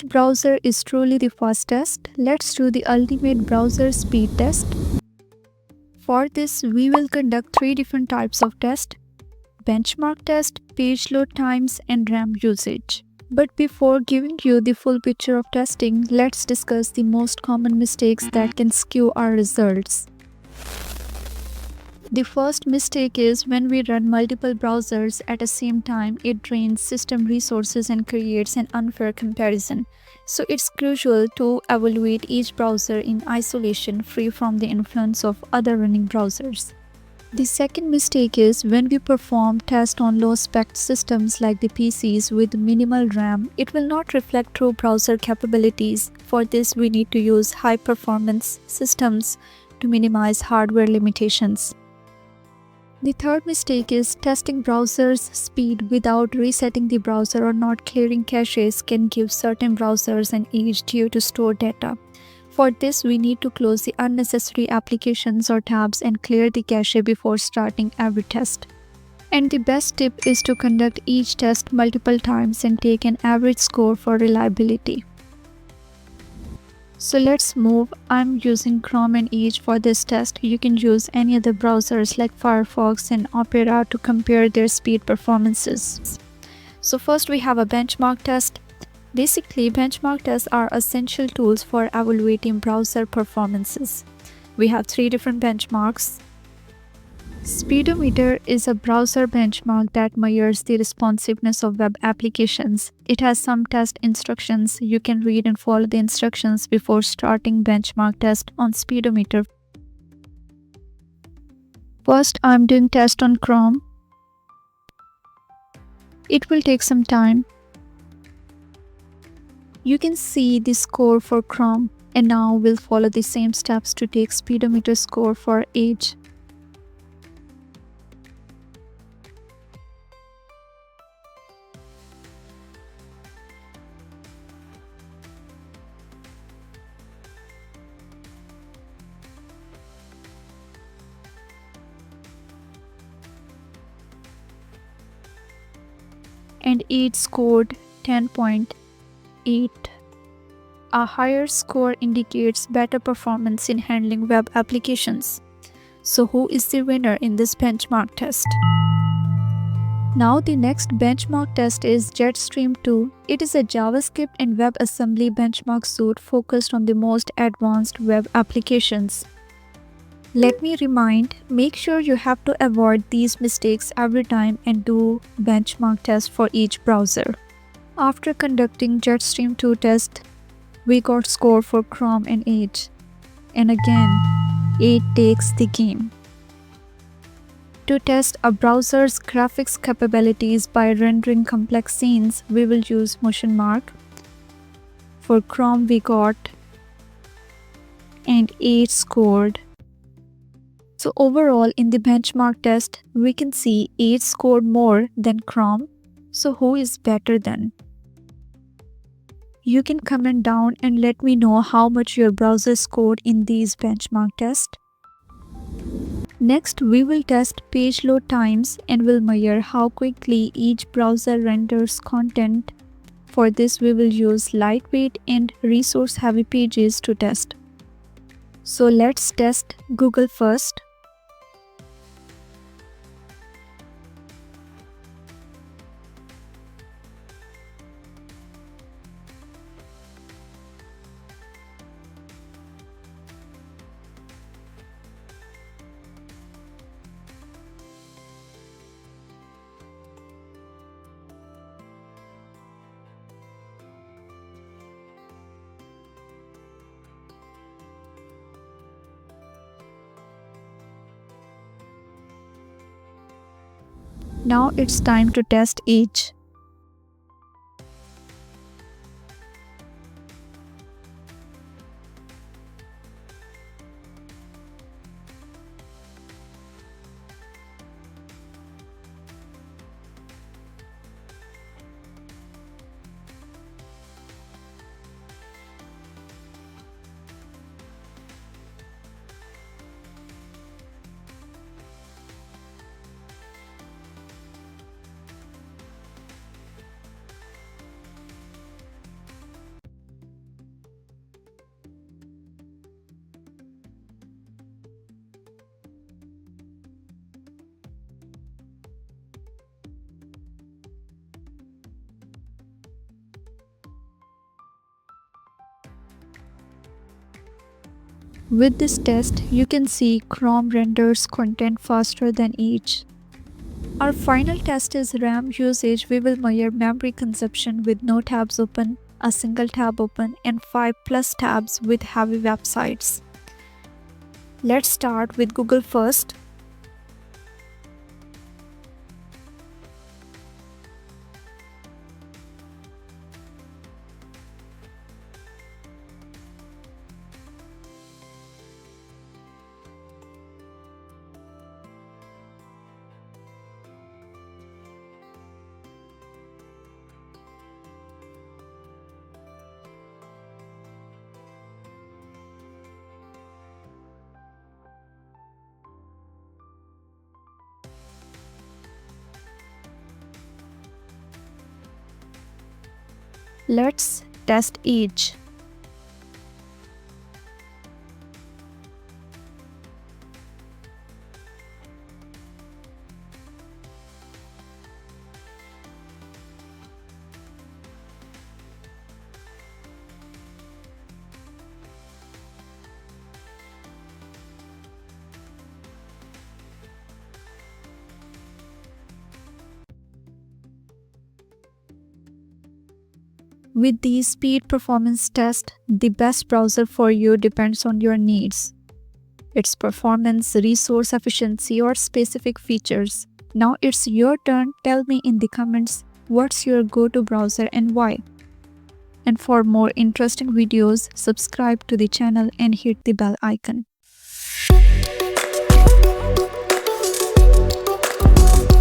Which browser is truly the fastest? Let's do the ultimate browser speed test. For this, we will conduct 3 different types of test: benchmark test, page load times, and RAM usage. But before giving you the full picture of testing, let's discuss the most common mistakes that can skew our results. The first mistake is when we run multiple browsers at the same time, it drains system resources and creates an unfair comparison. So it's crucial to evaluate each browser in isolation, free from the influence of other running browsers. The second mistake is when we perform tests on low-spec systems like the PCs with minimal RAM, it will not reflect true browser capabilities. For this, we need to use high-performance systems to minimize hardware limitations. The third mistake is testing browsers' speed without resetting the browser or not clearing caches can give certain browsers an edge due to stored data. For this, we need to close the unnecessary applications or tabs and clear the cache before starting every test. And the best tip is to conduct each test multiple times and take an average score for reliability. So let's move. I'm using Chrome and Edge for this test. You can use any other browsers like Firefox and Opera to compare their speed performances. So first we have a benchmark test. Basically, benchmark tests are essential tools for evaluating browser performances. We have 3 different benchmarks. Speedometer is a browser benchmark that measures the responsiveness of web applications. It has some test instructions. You can read and follow the instructions before starting benchmark test on Speedometer. First, I'm doing test on Chrome. It will take some time. You can see the score for Chrome, and now we'll follow the same steps to take Speedometer score for Edge. And Edge scored 10.8. A higher score indicates better performance in handling web applications. So who is the winner in this benchmark test? Now the next benchmark test is Jetstream 2. It is a JavaScript and WebAssembly benchmark suite focused on the most advanced web applications. Let me remind, make sure you have to avoid these mistakes every time and do benchmark tests for each browser. After conducting Jetstream 2 test, we got score for Chrome and Edge. And again, it takes the game. To test a browser's graphics capabilities by rendering complex scenes, we will use Motion Mark. For Chrome, we got and Edge scored. So overall, in the benchmark test, we can see Edge scored more than Chrome. So who is better then? You can comment down and let me know how much your browser scored in these benchmark tests. Next, we will test page load times and will measure how quickly each browser renders content. For this, we will use lightweight and resource-heavy pages to test. So let's test Google first. Now it's time to test Edge. With this test, you can see Chrome renders content faster than Edge. Our final test is RAM usage. We will measure memory consumption with no tabs open, a single tab open, and 5 plus tabs with heavy websites. Let's start with Google first. Let's test Edge. With these speed performance tests, the best browser for you depends on your needs, its performance, resource efficiency, or specific features. Now it's your turn. Tell me in the comments what's your go-to browser and why. And for more interesting videos, subscribe to the channel and hit the bell icon.